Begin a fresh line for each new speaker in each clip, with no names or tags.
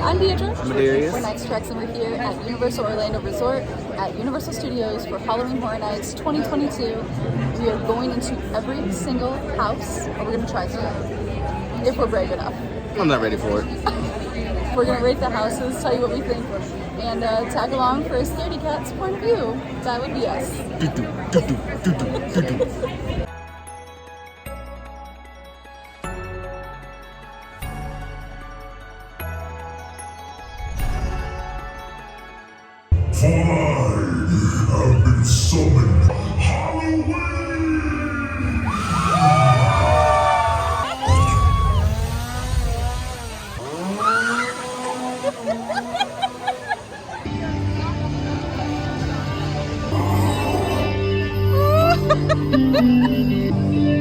I'm Deidre.
I'm Darius.
We're Nights Treks, and we're here at Universal Orlando Resort at Universal Studios for Halloween Horror Nights 2022. We are going into every single house, or we're going to try to, if we're brave enough.
I'm not ready for it.
We're going to rate the houses, tell you what we think, and tag along for a scaredy-cat's point of view. That would be us.
For I have been summoned. Halloween!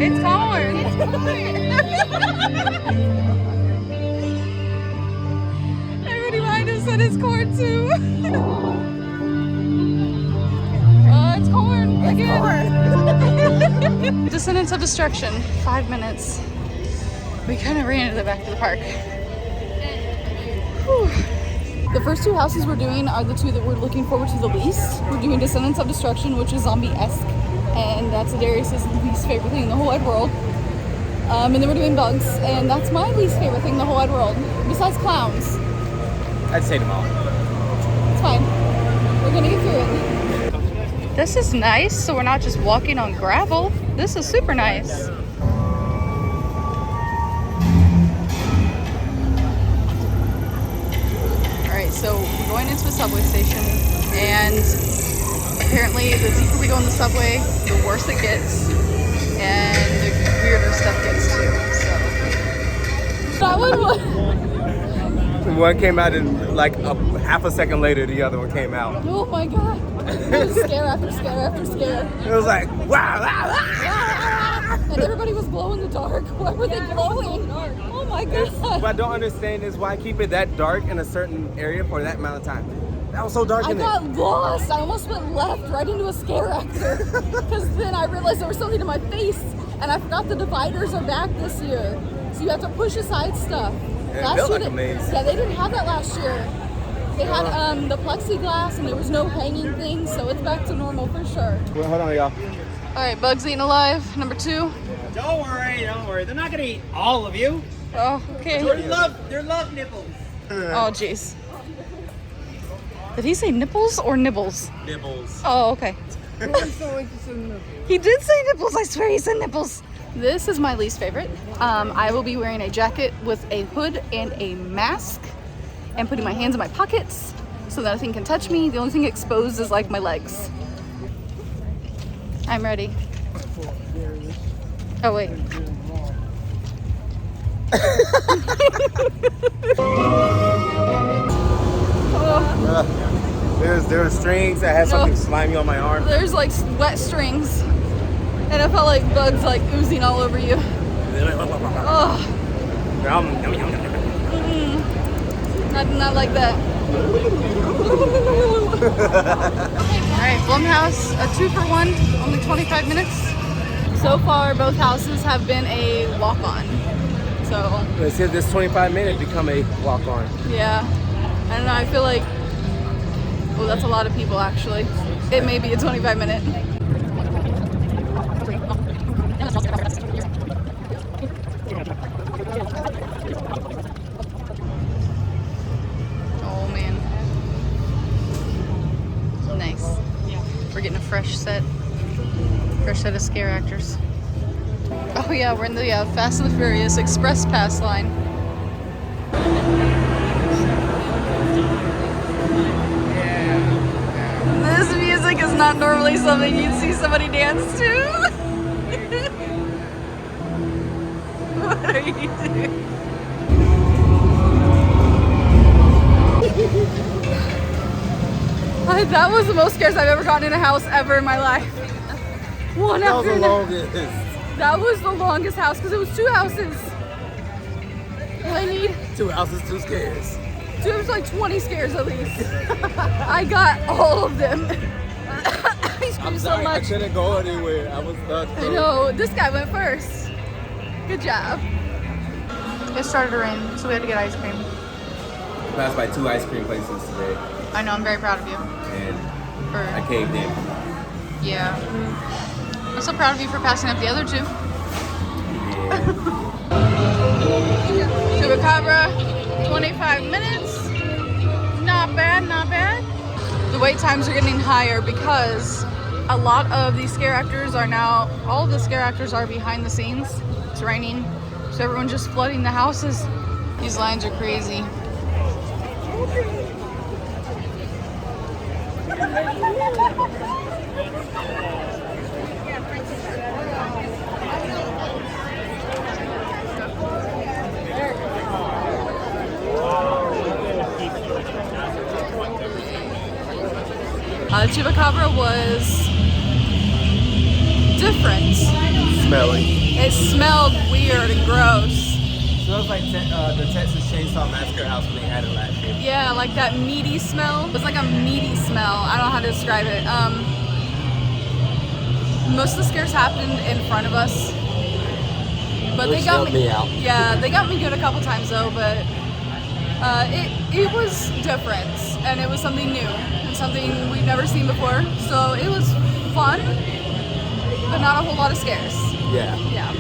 It's corn! Everybody behind us said it's corn too. It's corn again. Descendants of Destruction, 5 minutes. We kind of ran into the back of the park. Whew. The first two houses we're doing are the two that we're looking forward to the least. We're doing Descendants of Destruction, which is zombie-esque, and that's Darius's least favorite thing in the whole wide world. And then we're doing Bugs, and that's my least favorite thing in the whole wide world, besides clowns.
I'd say them all.
It's fine. We're gonna get through it. This is nice, so we're not just walking on gravel. This is super nice. Alright, so we're going into a subway station, and apparently the deeper we go in the subway, the worse it gets, and the weirder stuff gets too, so. That one was...
One came out and like half a second later, the other one came out.
Oh my god. It was scare after scare after scare.
It was like, wow.
And everybody was glow in the dark. Why were they glowing? Oh my god.
What I don't understand is why keep it that dark in a certain area for that amount of time. That was so dark in there.
I got lost. I almost went left right into a scare actor. Because then I realized there was something in my face. And I forgot the dividers are back this year. So you have to push aside stuff.
It felt like a maze.
Yeah, they didn't have that last year. They had the plexiglass and there was no hanging thing, so it's back to normal for sure.
Well, hold on, y'all.
All right, Bugs Eaten Alive, number 2.
Don't worry. They're not gonna eat all of you.
Oh, okay.
They're love nipples.
Oh, jeez. Did he say nipples or nibbles?
Nibbles.
Oh, okay. He did say nipples. I swear he said nipples. This is my least favorite. I will be wearing a jacket with a hood and a mask and putting my hands in my pockets so that nothing can touch me. The only thing exposed is like my legs. I'm ready. Oh, wait.
There were strings that had something slimy on my arm.
There's like wet strings. And I felt like bugs like oozing all over you. Oh. I did not like that. Alright, Blumhouse, a 2-for-1, only 25 minutes. So far, both houses have been a walk-on. So
They said this 25-minute become a walk-on.
yeah, I don't know, I feel like, oh, that's a lot of people actually. It may be a 25-minute. Oh man. Nice. We're getting a fresh set of scare actors. Oh yeah, we're in the Fast and the Furious Express Pass line. This music is not normally something you'd see somebody dance to. What are you doing? That was the most scares I've ever gotten in a house ever in my life. One
That was
after
the
another.
longest.
That was the longest house because it was 2 houses. I need
2 houses, 2 scares.
There was like 20 scares at least. I got all of them. I screamed so
I
much.
couldn't go anywhere. I was stuck.
I know. This guy went first. Good job. It started to rain, so we had to get ice cream.
Passed by 2 ice cream places today,
I know, I'm very proud of you.
and
For,
I caved in.
yeah. I'm so proud of you for passing up the other 2. Chupacabra, 25 minutes. Not bad, not bad. The wait times are getting higher because a lot of these scare actors are now, all of the scare actors are behind the scenes. It's raining, so everyone's just flooding the houses. These lines are crazy. Chupacabra was different.
Smelly.
It smelled weird and gross.
Smells like the Texas Chainsaw Massacre house when they had it last year.
Yeah, like that meaty smell. It was like a meaty smell. I don't know how to describe it. Most of the scares happened in front of us, but they got me
out.
Yeah, they got me good a couple times though. But it was different, and it was something new and something we've never seen before. So it was fun, but not a whole lot of scares.
Yeah.
Yeah.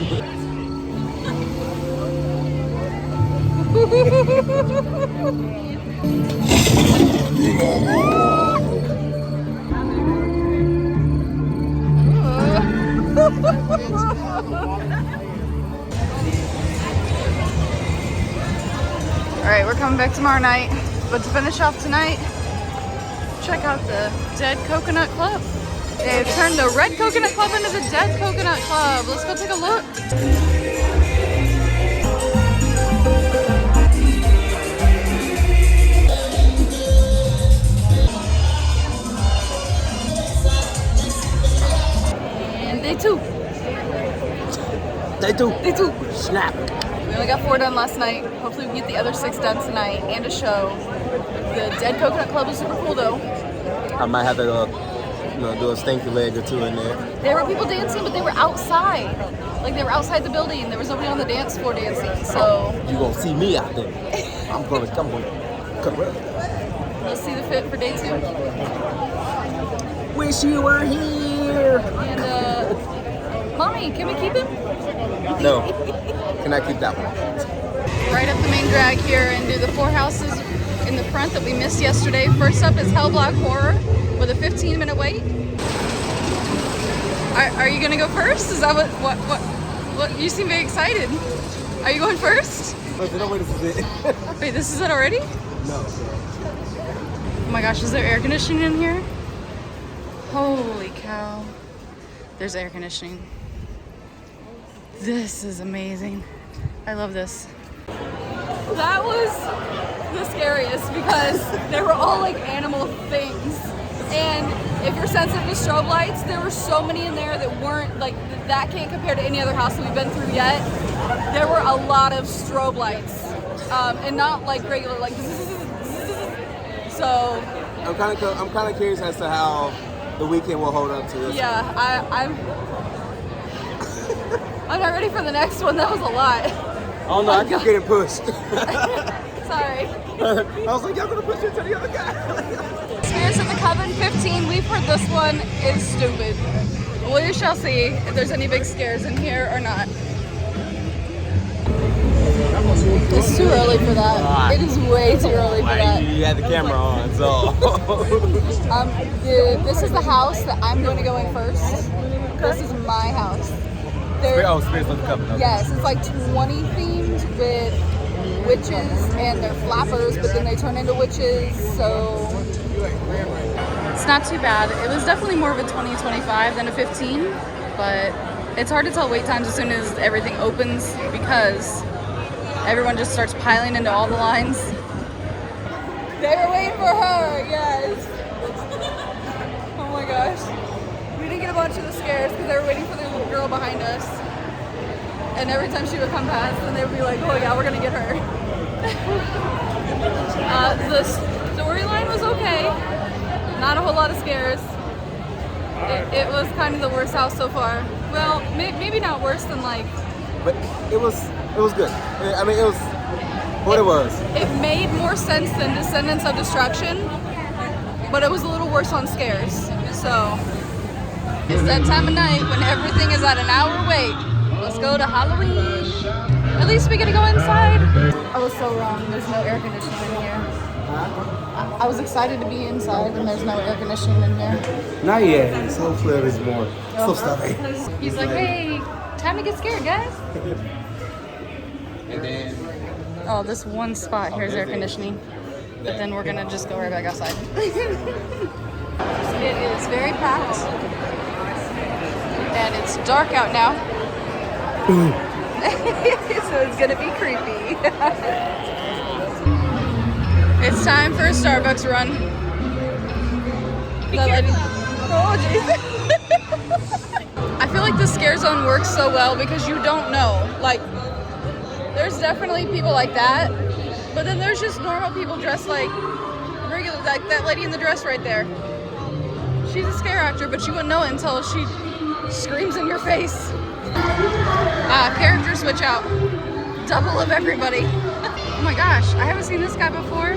Alright, we're coming back tomorrow night, but to finish off tonight, check out the Dead Coconut Club. They've turned the Red Coconut Club into the Dead Coconut Club. Let's go take a look. And day 2.
They do.
Day 2.
Snap.
We only got 4 done last night. Hopefully we get the other 6 done tonight and a show. The Dead Coconut Club is super cool though.
I might have to do a stinky leg or 2 in there.
There were people dancing, but they were outside. Like they were outside the building. There was nobody on the dance floor dancing. So
You gonna see me out there. I'm gonna come on.
we'll see the fit for day 2.
Wish you were here.
And Mommy, can we keep him?
No. Can I keep that one?
Right up the main drag here and do the 4 houses in the front that we missed yesterday. First up is Hellblock Horror with a 15-minute wait. Are you gonna go first? Is that what? You seem very excited. Are you going first?
Wait, this is it.
Wait, this is it already?
No.
Oh my gosh, is there air conditioning in here? Holy cow. There's air conditioning. This is amazing. I love this. That was the scariest because they were all like animal things. And if you're sensitive to strobe lights, there were so many in there that weren't like, that can't compare to any other house that we've been through yet. There were a lot of strobe lights. And not like regular, like so.
I'm kind of curious as to how the weekend will hold up to this.
Yeah, I'm not ready for the next one. That was a lot.
Oh no, I keep getting pushed.
Sorry.
I was like, y'all gonna push it to the other guy.
Spirits of the Coven 15. We've heard this one is stupid. We shall see if there's any big scares in here or not. It's too early for that. It is way too early for that.
You had the camera on, so.
This is the house that I'm going to go in first. This is my house.
Spirits of the Coven. Okay.
Yes, it's like 20 themed with witches and they're flappers, but then they turn into witches, so it's not too bad. It was definitely more of a 20-25 than a 15, but it's hard to tell wait times as soon as everything opens because everyone just starts piling into all the lines. They were waiting for her, yes. Oh my gosh. We didn't get a bunch of the scares because they were waiting for the little girl behind us. And every time she would come past, then they would be like, oh yeah, we're gonna get her. The storyline was okay. Not a whole lot of scares. It was kind of the worst house so far. Well, maybe not worse than like.
But it was good. I mean, it What it was?
It made more sense than Descendants of Destruction, but it was a little worse on scares. So it's that time of night when everything is at an hour wait. Let's go to Halloween. At least we get to go inside. I was so wrong. There's no air conditioning in here. I was excited to be inside, and there's no air conditioning in here.
Not yet. So hopefully there's more. So stuffy.
He's like, hey, time to get scared, guys.
And then
Oh, this one spot here's air conditioning, but then we're gonna just go right back outside. It is very packed, and it's dark out now. So it's gonna be creepy. It's time for a Starbucks run. Oh jeez. I feel like the scare zone works so well because you don't know. Like, there's definitely people like that, but then there's just normal people dressed like regular, like that lady in the dress right there. She's a scare actor, but you wouldn't know it until she screams in your face. Character switch out. Double of everybody. Oh my gosh, I haven't seen this guy before.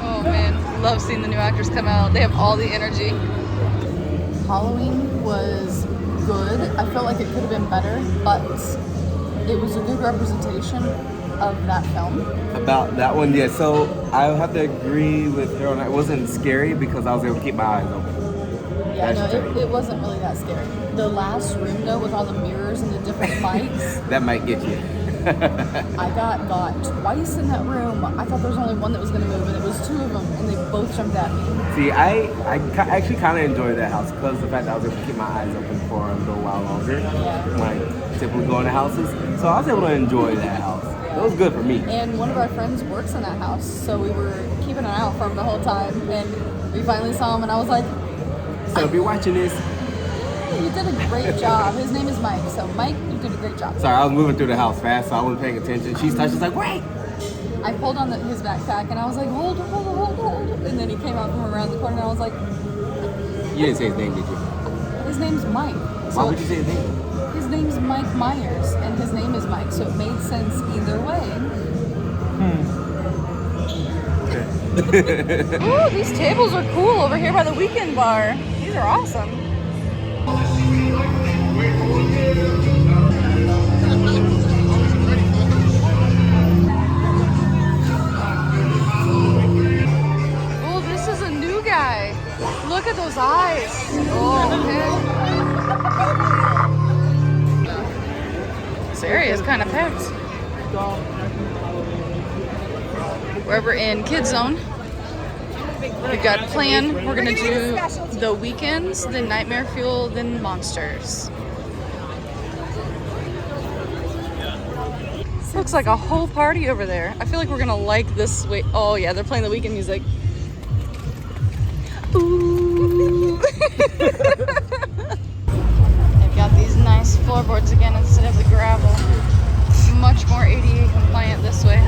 Oh man, love seeing the new actors come out. They have all the energy. Halloween was good. I felt like it could have been better, but it was a good representation of that film.
about that one, yeah. So I have to agree with her on that. It wasn't scary because I was able to keep my eyes open.
Yeah,
That's
no,
true.
it wasn't really that scary. The last room though, with all the mirrors and the different lights,
That might get you.
I got twice in that room. I thought there was only one that was going to move, and it was two of them, and they both jumped at me.
See, I actually kind of enjoyed that house because of the fact that I was able to keep my eyes open for a little while longer when I typically go into houses. So I was able to enjoy that house. It was good for me.
And one of our friends works in that house, so we were keeping an eye out for him the whole time, and we finally saw him, and I was like,
So if you're watching this,
you did a great job. His name is Mike, so Mike, you did a great job.
sorry, I was moving through the house fast, so I wasn't paying attention. She's like, wait!
I pulled on his backpack, and I was like, hold, and then he came out from around the corner, and I was like,
You didn't say his name, did you?
his name's Mike.
Why would you say his name?
His name's Mike Myers, and his name is Mike, so it made sense either way. Ooh, these tables are cool over here by the weekend bar. These are awesome. Oh, this is a new guy. Look at those eyes. Oh, man. This area is kind of packed. We're in Kids Zone. We've got a plan. We're gonna do the Weekends, then Nightmare Fuel, then Monsters. Looks like a whole party over there. I feel like we're gonna like this way. Oh yeah, they're playing the Weekend music. Ooh. They've got these nice floorboards again instead of the gravel. Much more ADA compliant this way.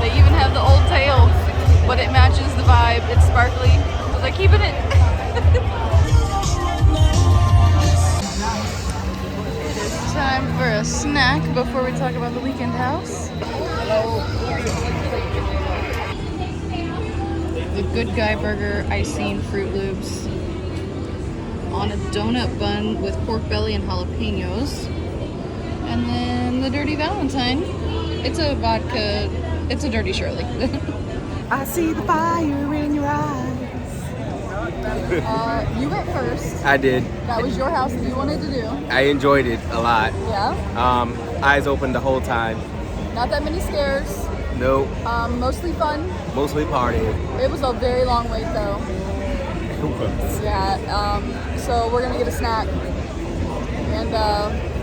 They even have the old tail, but it matches the vibe. It's sparkly, so they're keeping it. It is time for a snack before we talk about the weekend house. The Good Guy Burger, icing, Fruit Loops, on a donut bun with pork belly and jalapenos. And then the Dirty Valentine. It's a vodka, it's a Dirty Shirley.
I see the fire in your eyes.
You went first.
I did.
That was your house that you wanted to do.
I enjoyed it a lot.
Yeah?
Eyes open the whole time.
Not that many scares.
Nope.
Mostly fun.
Mostly partying.
It was a very long wait though. Yeah. So we're gonna get a snack. And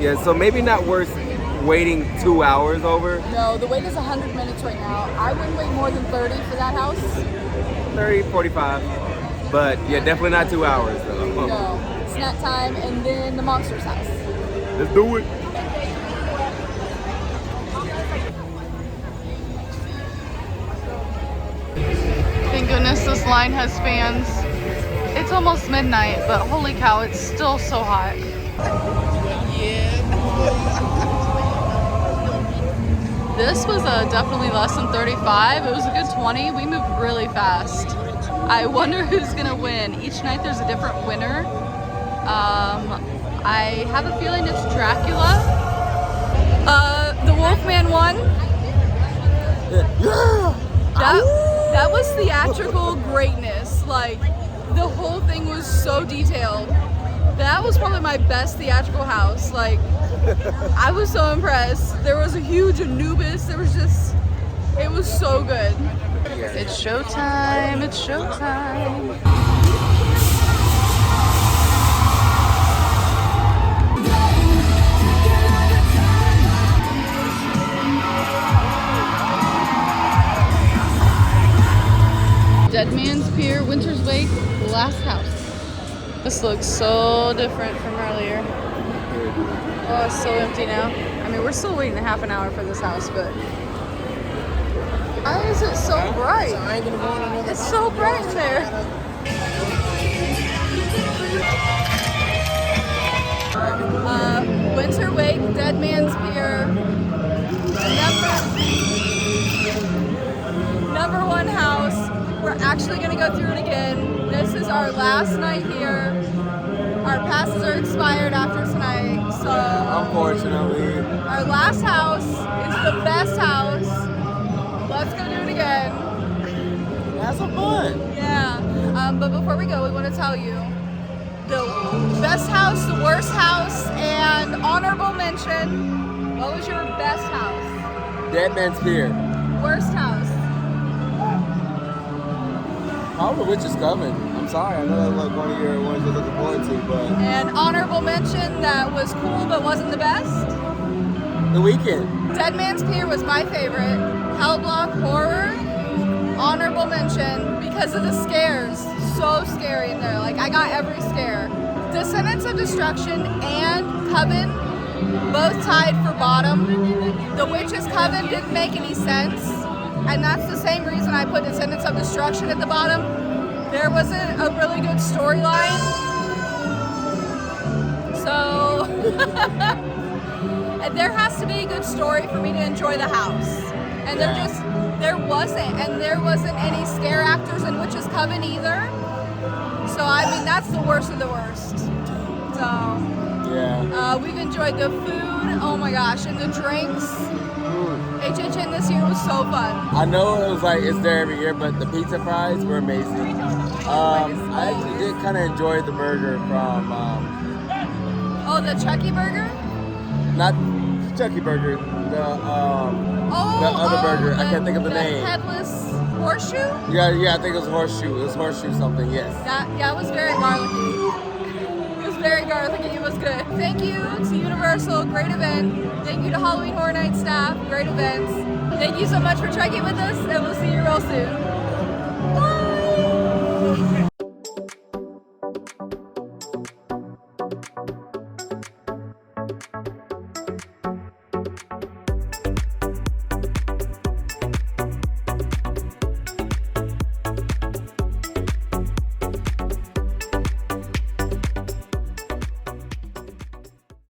Yeah, so maybe not worth waiting 2 hours over.
no, the wait is 100 minutes right now. I wouldn't wait more than 30 for that house.
30, 45. But yeah, definitely not 2 hours though.
No. Snack time and then the Monsters house.
Let's do it.
goodness this line has fans. It's almost midnight, but holy cow, it's still so hot. This was definitely less than 35. It was a good 20. We moved really fast. I wonder who's gonna win. Each night there's a different winner. I have a feeling it's Dracula. The Wolfman won. That was theatrical greatness. Like, the whole thing was so detailed. That was probably my best theatrical house. Like, I was so impressed. There was a huge Anubis. There was just, it was so good. It's showtime, it's showtime. Dead Man's Pier, Winter's Wake, last house. This looks so different from earlier. Oh, it's so empty now. I mean, we're still waiting a half an hour for this house, but why is it so bright? It's so bright in there. Winter Wake, Dead Man's Pier, number one house. We're actually gonna go through it again. This is our last night here. Our passes are expired after tonight, so
unfortunately,
our last house is the best house. Let's go do it again.
have some fun.
Yeah, but before we go, we want to tell you the best house, the worst house, and honorable mention. What was your best house?
Dead Man's Pier.
Worst house?
Probably Witch is Coming. I'm sorry, I know that's like one of your ones you're looking forward to, but...
And honorable mention that was cool but wasn't the best?
The Weekend.
Dead Man's Pier was my favorite. Hellblock Horror, honorable mention because of the scares. So scary in there. Like, I got every scare. Descendants of Destruction and Coven both tied for bottom. The Witch's Coven didn't make any sense, and that's the same reason I put Descendants of Destruction at the bottom. There wasn't a really good storyline. So, and there has to be a good story for me to enjoy the house. And there wasn't any scare actors in Witch's Coven either. So, I mean, that's the worst of the worst. So,
yeah.
We've enjoyed the food, oh my gosh, and the drinks. HHN this year was so fun.
I know it was like, it's there every year, but the pizza fries were amazing. I actually did kind of enjoy the burger from...
Oh, the Chucky Burger?
Not Chucky Burger, the other burger. I can't think of the name.
Headless Horseshoe?
Yeah, I think it was Horseshoe. It was Horseshoe something, yes.
Yeah, it was very garlicky. It was very garlicky. It was good. Thank you to Universal. Great event. Thank you to Halloween Horror Night staff. Great events. Thank you so much for trekking with us, and we'll see you real soon. Bye!